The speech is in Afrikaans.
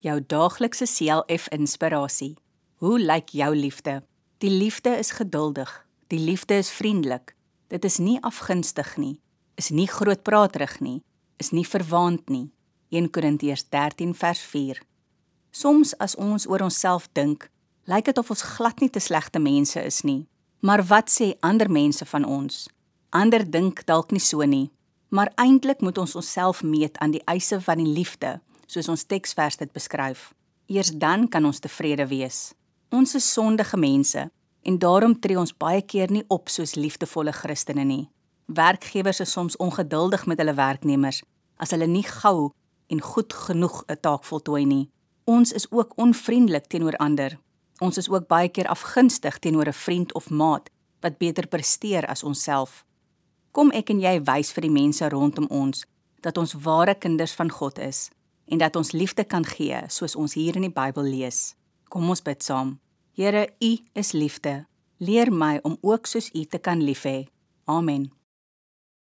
jou daaglikse CLF-inspirasie. Hoe lyk jou liefde? Die liefde is geduldig, die liefde is vriendelik, dit is nie afgunstig nie, is nie grootpraterig nie, is nie verwaand nie. 1 Korintiërs 13 vers 4. Soms as ons oor onsself dink, lyk dit of ons glad nie te slegte mense is nie. Maar wat sê ander mense van ons? Ander dink dalk nie so nie, maar eintlik moet ons onsself meet aan die eise van die liefde, soos ons teksvers dit beskryf. Eers dan kan ons tevrede wees. Ons is sondige mense, en daarom tree ons baie keer nie op soos liefdevolle Christene nie. Werkgewers is soms ongeduldig met hulle werknemers, as hulle nie gou en goed genoeg 'n taak voltooi nie. Ons is ook onvriendelik teenoor ander. Ons is ook baie keer afgunstig teenoor 'n vriend of maat, wat beter presteer as onsself. Kom ek en jy wys vir die mense rondom ons, dat ons ware kinders van God is, en dat ons liefde kan gee, soos ons hier in die Bybel lees. Kom ons bid saam. Here, U is liefde. Leer my om ook soos U te kan lief hê. Amen.